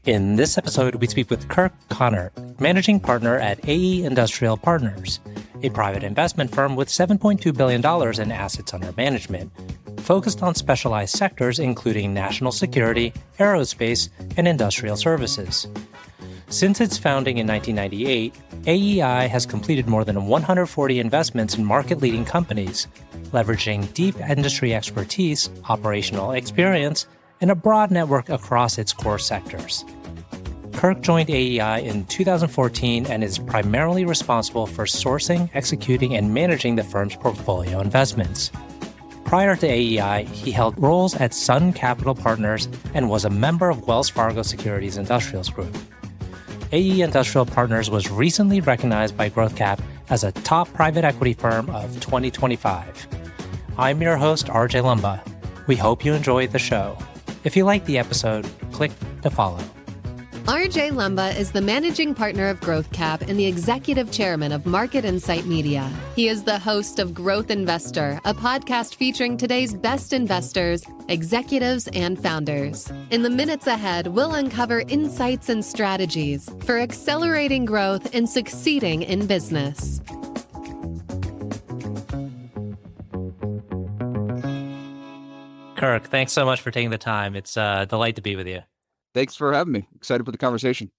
In this episode, we speak with Kirk Konert, managing partner at AE Industrial Partners, a private investment firm with $7.2 billion in assets under management, focused on specialized sectors including national security, aerospace, and industrial services. Since its founding in 1998, AEI has completed more than 140 investments in market-leading companies, leveraging deep industry expertise, operational experience, and a broad network across its core sectors. Kirk joined AEI in 2014 and is primarily responsible for sourcing, executing, and managing the firm's portfolio investments. Prior to AEI, he held roles at Sun Capital Partners and was a member of Wells Fargo Securities Industrials Group. AE Industrial Partners was recently recognized by GrowthCap as a top private equity firm of 2025. I'm your host, RJ Lumba. We hope you enjoyed the show. If you liked the episode, click to follow. RJ Lumba is the managing partner of GrowthCap and the executive chairman of Market Insight Media. He is the host of Growth Investor, a podcast featuring today's best investors, executives, and founders. In the minutes ahead, we'll uncover insights and strategies for accelerating growth and succeeding in business. Kirk, thanks so much for taking the time. It's a delight to be with you. Thanks for having me. Excited for the conversation.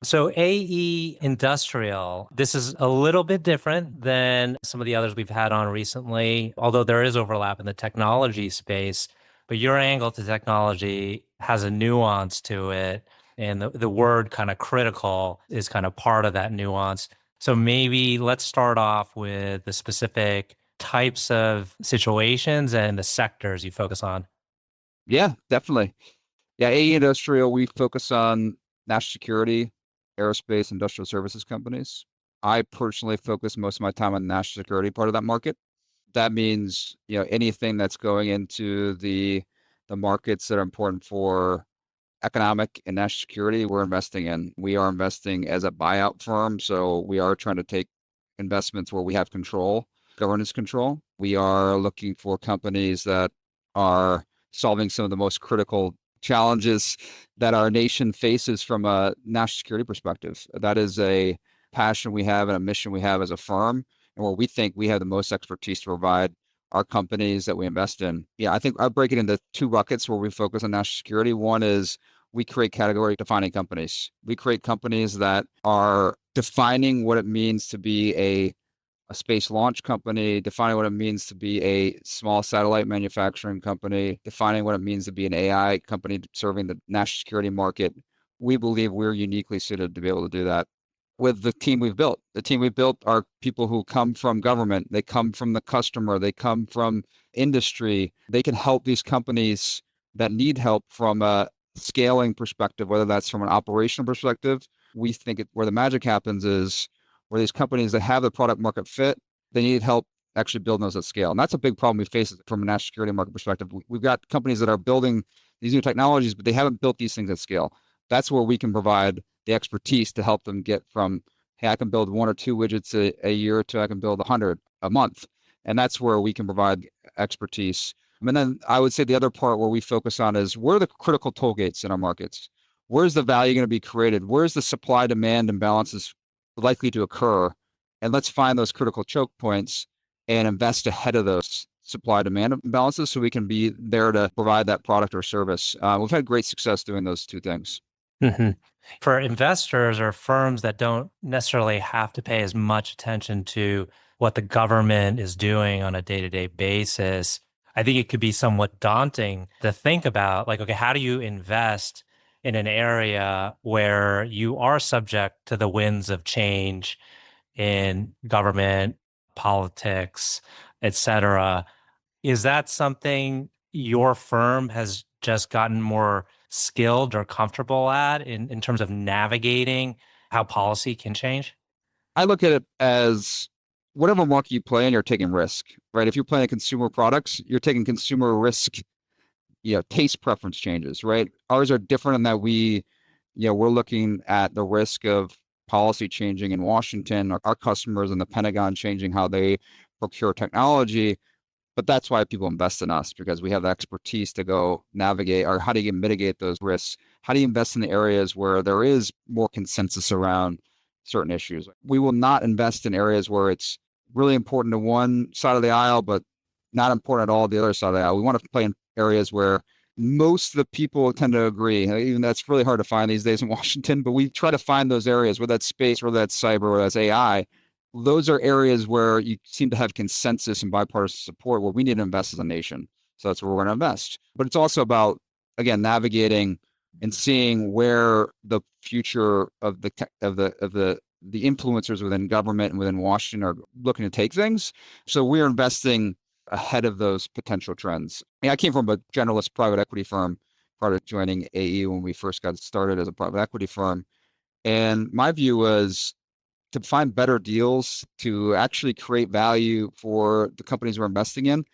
So AE Industrial, this is a little bit different than some of the others we've had on recently, although there is overlap in the technology space. But your angle to technology has a nuance to it. And the word kind of critical is kind of part of that nuance. So maybe let's start off with the specific types of situations and the sectors you focus on. Yeah, definitely. Yeah, AE Industrial, we focus on national security, aerospace, industrial services companies. I personally focus most of my time on the national security part of that market. That means, anything that's going into the markets that are important for economic and national security, we're investing in. We are investing as a buyout firm, so we are trying to take investments where we have control, governance control. We are looking for companies that are solving some of the most critical challenges that our nation faces from a national security perspective. That is a passion we have and a mission we have as a firm, and where we think we have the most expertise to provide our companies that we invest in. Yeah, I think I break it into two buckets where we focus on national security. One is we create category defining companies. We create companies that are defining what it means to be a space launch company, defining what it means to be a small satellite manufacturing company, defining what it means to be an AI company serving the national security market. We believe we're uniquely suited to be able to do that with the team we've built. The team we've built are people who come from government, they come from the customer, they come from industry. They can help these companies that need help from a scaling perspective, whether that's from an operational perspective. We think where the magic happens is where these companies that have the product market fit, they need help actually building those at scale. And that's a big problem we face from a national security market perspective. We've got companies that are building these new technologies, but they haven't built these things at scale. That's where we can provide the expertise to help them get from, hey, I can build 1 or 2 widgets a year to I can build 100 a month. And that's where we can provide expertise. And then I would say the other part where we focus on is where are the critical toll gates in our markets? Where's the value going to be created? Where's the supply demand imbalances likely to occur? And let's find those critical choke points and invest ahead of those supply demand imbalances so we can be there to provide that product or service. We've had great success doing those two things. Mm-hmm. For investors or firms that don't necessarily have to pay as much attention to what the government is doing on a day-to-day basis, I think it could be somewhat daunting to think about, like, okay, how do you invest in an area where you are subject to the winds of change in government, politics, et cetera? Is that something your firm has just gotten more skilled or comfortable at in terms of navigating how policy can change? I look at it as whatever market you play in, you're taking risk, right? If you're playing consumer products, you're taking consumer risk, taste preference changes, right? Ours are different in that we're looking at the risk of policy changing in Washington, our customers in the Pentagon changing how they procure technology. But that's why people invest in us, because we have the expertise to go navigate or how do you mitigate those risks? how do you invest in the areas where there is more consensus around certain issues? We will not invest in areas where it's really important to one side of the aisle, but not important at all the other side of the aisle. We want to play in areas where most of the people tend to agree. Even that's really hard to find these days in Washington, but we try to find those areas, whether that's space, whether that's cyber, whether that's AI. Those are areas where you seem to have consensus and bipartisan support where we need to invest as a nation. So that's where we're going to invest. But it's also about, again, navigating and seeing where the future of the influencers within government and within Washington are looking to take things. So we're investing ahead of those potential trends. I came from a generalist private equity firm prior to joining AE when we first got started as a private equity firm. And my view was to find better deals, to actually create value for the companies we're investing in,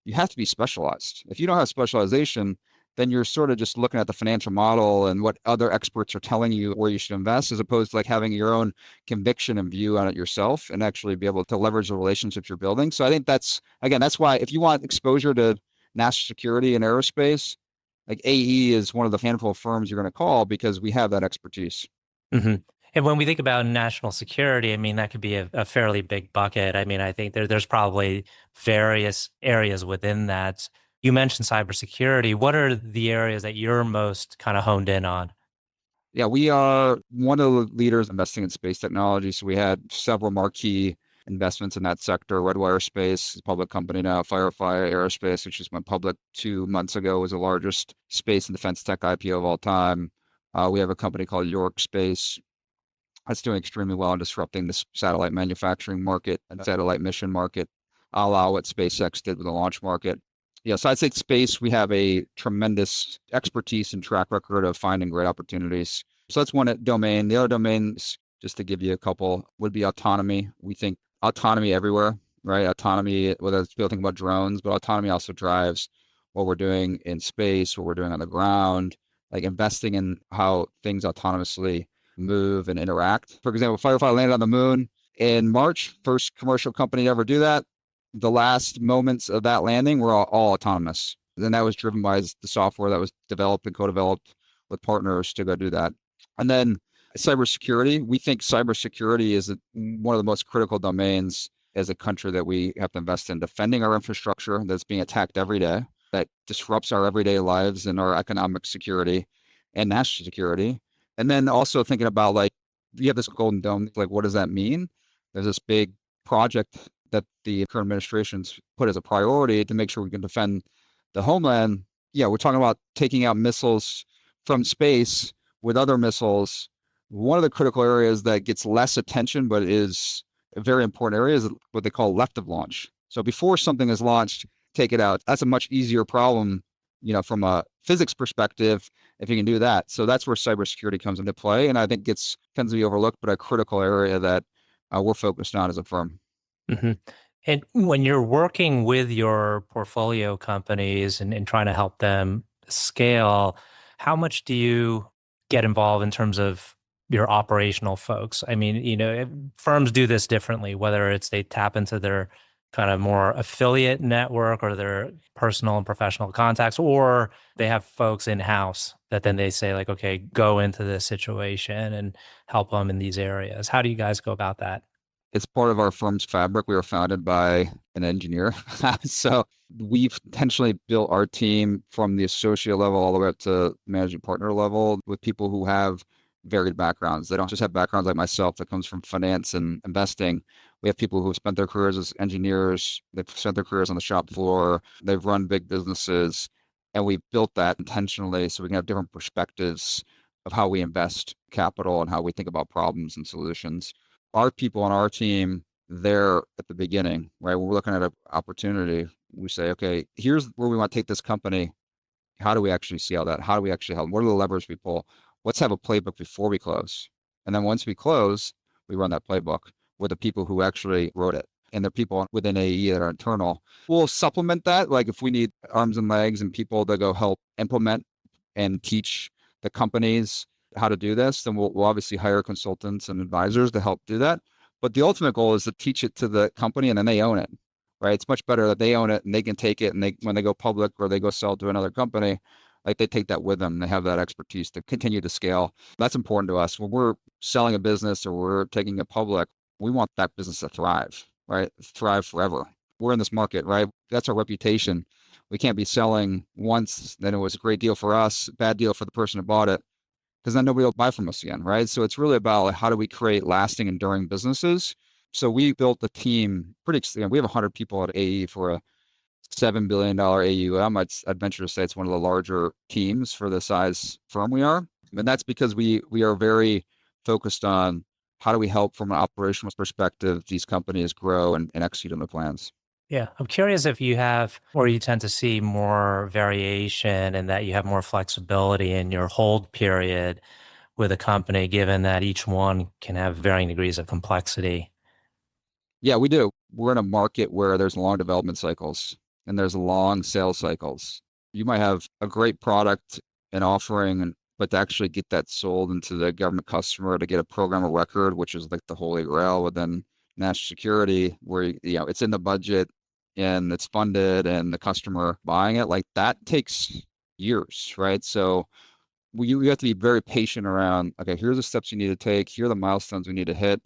you have to be specialized. If you don't have specialization, then you're sort of just looking at the financial model and what other experts are telling you where you should invest, as opposed to like having your own conviction and view on it yourself and actually be able to leverage the relationships you're building. So I think that's why if you want exposure to national security and aerospace, like AE is one of the handful of firms you're going to call because we have that expertise. Mm-hmm. And when we think about national security, I mean, that could be a fairly big bucket. I mean, I think there's probably various areas within that. You mentioned cybersecurity. What are the areas that you're most kind of honed in on? Yeah, we are one of the leaders investing in space technology. So we had several marquee investments in that sector. Redwire Space is a public company now. Firefly Aerospace, which just went public 2 months ago, was the largest space and defense tech IPO of all time. We have a company called York Space that's doing extremely well in disrupting the satellite manufacturing market and satellite mission market, a la what SpaceX did with the launch market. Yeah, so I'd say space, we have a tremendous expertise and track record of finding great opportunities. So that's one domain. The other domains, just to give you a couple, would be autonomy. We think autonomy everywhere, right? Autonomy, whether it's building about drones, but autonomy also drives what we're doing in space, what we're doing on the ground, like investing in how things autonomously move and interact. For example, Firefly landed on the moon in March, first commercial company to ever do that. The last moments of that landing were all autonomous. And that was driven by the software that was developed and co-developed with partners to go do that. And then cybersecurity. We think cybersecurity is one of the most critical domains as a country that we have to invest in, defending our infrastructure that's being attacked every day, that disrupts our everyday lives and our economic security and national security. And then also thinking about, like, you have this golden dome, like, what does that mean? There's this big project that the current administration's put as a priority to make sure we can defend the homeland. Yeah, we're talking about taking out missiles from space with other missiles. One of the critical areas that gets less attention, but is a very important area, is what they call left of launch. So before something is launched, take it out. That's a much easier problem, from a physics perspective, if you can do that. So that's where cybersecurity comes into play. And I think tends to be overlooked, but a critical area that we're focused on as a firm. Mm-hmm. And when you're working with your portfolio companies and trying to help them scale, how much do you get involved in terms of your operational folks? I mean, firms do this differently, whether it's they tap into their kind of more affiliate network or their personal and professional contacts, or they have folks in-house that then they say, like, okay, go into this situation and help them in these areas. How do you guys go about that? It's part of our firm's fabric. We were founded by an engineer. So we've intentionally built our team from the associate level all the way up to managing partner level with people who have varied backgrounds. They don't just have backgrounds like myself that comes from finance and investing. We have people who've spent their careers as engineers. They've spent their careers on the shop floor. They've run big businesses. And we've built that intentionally so we can have different perspectives of how we invest capital and how we think about problems and solutions. Our people on our team, they're at the beginning, right? When we're looking at an opportunity, we say, okay, here's where we want to take this company. How do we actually scale that? How do we actually help? What are the levers we pull? Let's have a playbook before we close. And then once we close, we run that playbook with the people who actually wrote it. And the people within AE that are internal. We'll supplement that. Like if we need arms and legs and people to go help implement and teach the companies how to do this, then we'll obviously hire consultants and advisors to help do that. But the ultimate goal is to teach it to the company and then they own it, right? It's much better that they own it and they can take it and when they go public or they go sell to another company, like they take that with them. They have that expertise to continue to scale. That's important to us. When we're selling a business or we're taking it public, we want that business to thrive, right? Thrive forever. We're in this market, right? That's our reputation. We can't be selling once, then it was a great deal for us, bad deal for the person who bought it, because then nobody will buy from us again, right? So it's really about like, how do we create lasting, enduring businesses? So we built a team we have 100 people at AE for a $7 billion AUM. I'd venture to say it's one of the larger teams for the size firm we are. And that's because we are very focused on how do we help from an operational perspective these companies grow and execute on their plans. Yeah. I'm curious if you have, or you tend to see more variation and that you have more flexibility in your hold period with a company, given that each one can have varying degrees of complexity. Yeah, we do. We're in a market where there's long development cycles and there's long sales cycles. You might have a great product and offering, but to actually get that sold into the government customer, to get a program of record, which is like the holy grail within national security, where it's in the budget and it's funded and the customer buying it, like that takes years, right? So you have to be very patient around, okay, here's the steps you need to take. Here are the milestones we need to hit.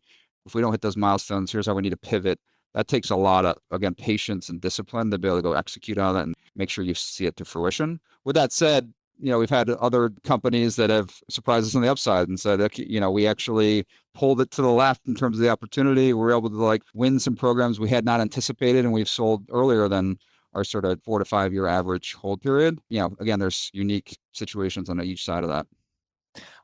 If we don't hit those milestones, here's how we need to pivot. That takes a lot of, again, patience and discipline to be able to go execute on it and make sure you see it to fruition. With that said, we've had other companies that have surprised us on the upside and said, we actually pulled it to the left in terms of the opportunity. We were able to win some programs we had not anticipated, and we've sold earlier than our sort of 4 to 5 year average hold period. Again, there's unique situations on each side of that.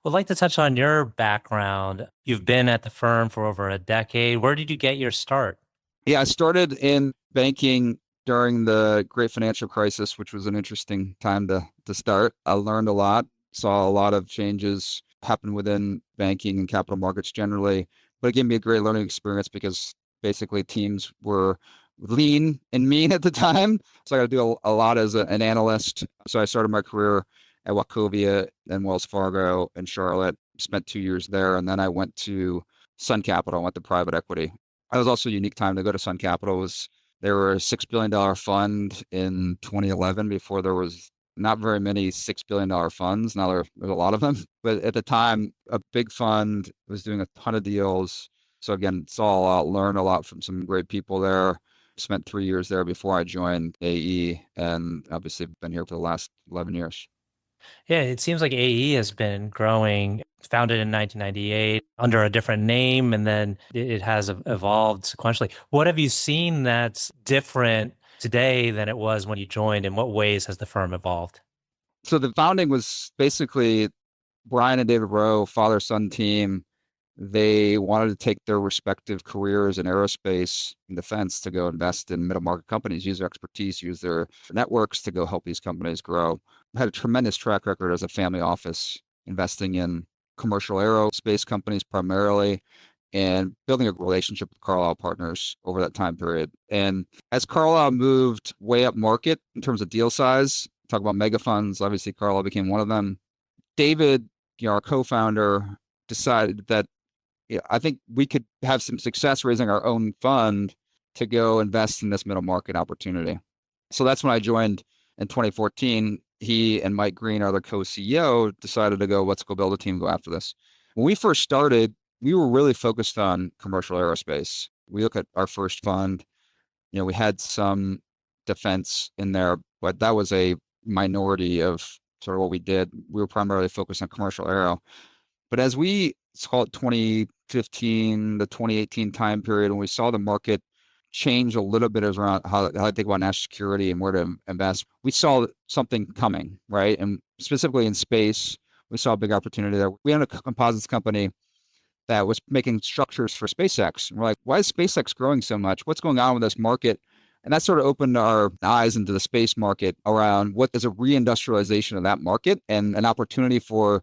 I'd like to touch on your background. You've been at the firm for over a decade. Where did you get your start? Yeah, I started in banking during the great financial crisis, which was an interesting time to start. I learned a lot, saw a lot of changes happen within banking and capital markets generally, but it gave me a great learning experience because basically teams were lean and mean at the time. So I got to do a lot as an analyst. So I started my career at Wachovia and Wells Fargo in Charlotte, spent 2 years there. And then I went to Sun Capital, went to private equity. That was also a unique time to go to Sun Capital. They were a $6 billion fund in 2011 before there was not very many $6 billion funds. Now there's a lot of them. But at the time, a big fund was doing a ton of deals. So again, saw a lot, learned a lot from some great people there. Spent 3 years there before I joined AE, and obviously been here for the last 11 years. Yeah, it seems like AE has been growing, founded in 1998 under a different name, and then it has evolved sequentially. What have you seen that's different today than it was when you joined? In what ways has the firm evolved? So the founding was basically Brian and David Rowe, father-son team. They wanted to take their respective careers in aerospace and defense to go invest in middle market companies, use their expertise, use their networks to go help these companies grow. Had a tremendous track record as a family office, investing in commercial aerospace companies primarily, and building a relationship with Carlyle partners over that time period. And as Carlyle moved way up market in terms of deal size, talk about mega funds, obviously Carlyle became one of them. David, our co-founder, decided that I think we could have some success raising our own fund to go invest in this middle market opportunity. So that's when I joined in 2014. He and Mike Green, our co-CEO, decided to go, let's go build a team, go after this. When we first started, we were really focused on commercial aerospace. We look at our first fund, we had some defense in there, but that was a minority of sort of what we did. We were primarily focused on commercial aero. But as let's call it 2015 to 2018 time period, when we saw the market change a little bit around how I think about national security and where to invest, we saw something coming, right? And specifically in space, we saw a big opportunity there. We had a composites company that was making structures for SpaceX. And we're like, why is SpaceX growing so much? What's going on with this market? And that sort of opened our eyes into the space market around what is a reindustrialization of that market and an opportunity for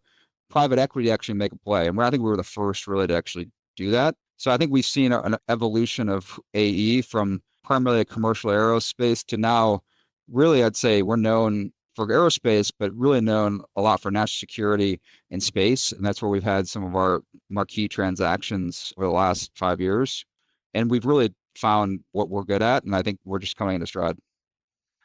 private equity to actually make a play. And I think we were the first really to actually do that. So I think we've seen an evolution of AE from primarily a commercial aerospace to now really, I'd say we're known for aerospace, but really known a lot for national security and space. And that's where we've had some of our marquee transactions over the last 5 years. And we've really found what we're good at. And I think we're just coming into stride.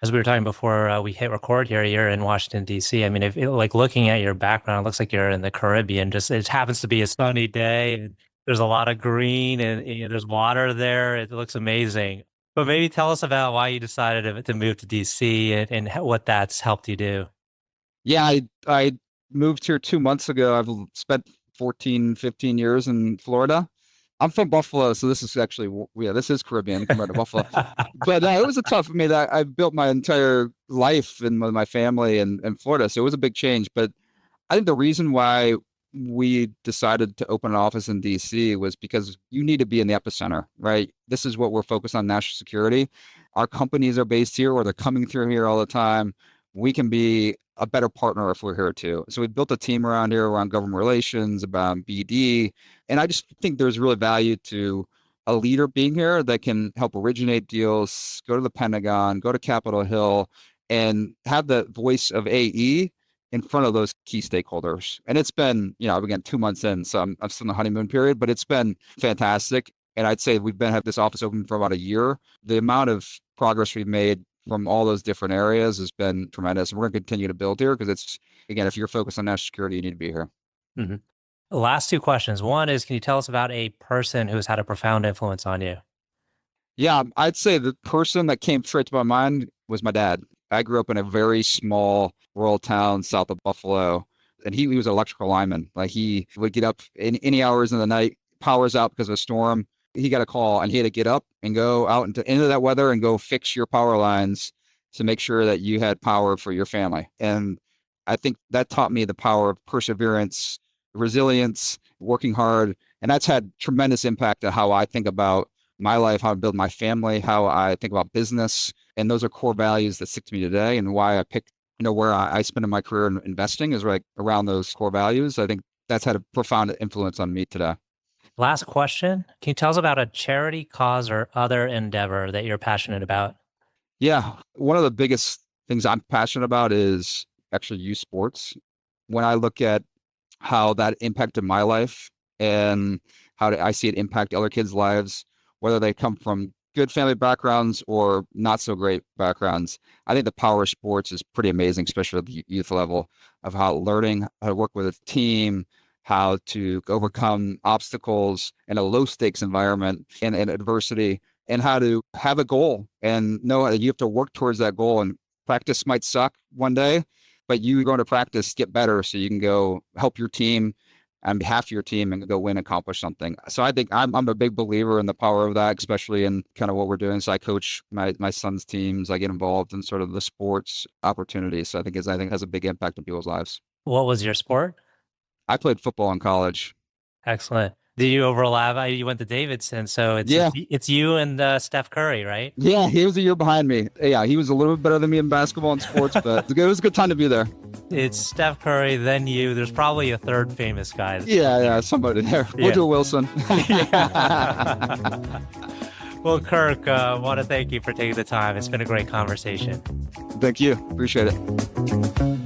As we were talking before we hit record here, you're in Washington, D.C. I mean, like looking at your background, it looks like you're in the Caribbean. Just it happens to be a sunny day, and there's a lot of green, and there's water there. It looks amazing. But maybe tell us about why you decided to move to D.C. and what that's helped you do. Yeah, I moved here 2 months ago. I've spent 14, 15 years in Florida. I'm from Buffalo, so this is actually, this is Caribbean compared to Buffalo. But it was a tough, I built my entire life with my family in Florida, so it was a big change. But I think the reason why we decided to open an office in DC was because you need to be in the epicenter, right? This is what we're focused on, national security. Our companies are based here, or they're coming through here all the time. We can be a better partner if we're here too. So we built a team around here around government relations, about BD. And I just think there's really value to a leader being here that can help originate deals, go to the Pentagon, go to Capitol Hill, and have the voice of AE in front of those key stakeholders. And it's been, again, 2 months in, so I'm still in the honeymoon period, but it's been fantastic. And I'd say we've had this office open for about a year. The amount of progress we've made from all those different areas has been tremendous. And we're going to continue to build here because it's, again, if you're focused on national security, you need to be here. Mm-hmm. Last two questions. One is, can you tell us about a person who's had a profound influence on you? Yeah, I'd say the person that came straight to my mind was my dad. I grew up in a very small rural town south of Buffalo, and he was an electrical lineman. Like, he would get up in any hours in the night, power's out because of a storm. He got a call and he had to get up and go out into that weather and go fix your power lines to make sure that you had power for your family. And I think that taught me the power of perseverance, resilience, working hard. And that's had tremendous impact on how I think about my life, how I build my family, how I think about business. And those are core values that stick to me today, and why I picked, where I spend my career in investing is right around those core values. I think that's had a profound influence on me today. Last question. Can you tell us about a charity, cause, or other endeavor that you're passionate about? Yeah. One of the biggest things I'm passionate about is actually youth sports. When I look at how that impacted my life and how I see it impact other kids' lives, whether they come from good family backgrounds or not so great backgrounds, I think the power of sports is pretty amazing, especially at the youth level, of how learning how to work with a team, how to overcome obstacles in a low stakes environment and adversity, and how to have a goal and know that you have to work towards that goal. And practice might suck one day, but you go to practice, get better so you can go help your team on behalf of your team and go win, accomplish something. So I think I'm a big believer in the power of that, especially in kind of what we're doing. So I coach my son's teams. I get involved in sort of the sports opportunities. So I think has a big impact on people's lives. What was your sport? I played football in college. Excellent. Did you overlap? You went to Davidson, so it's you and Steph Curry, right? Yeah, he was a year behind me. Yeah, he was a little bit better than me in basketball and sports, but it was a good time to be there. It's Steph Curry, then you. There's probably a third famous guy. Yeah, somebody there. Woodrow Wilson. Well, Kirk, I want to thank you for taking the time. It's been a great conversation. Thank you. Appreciate it.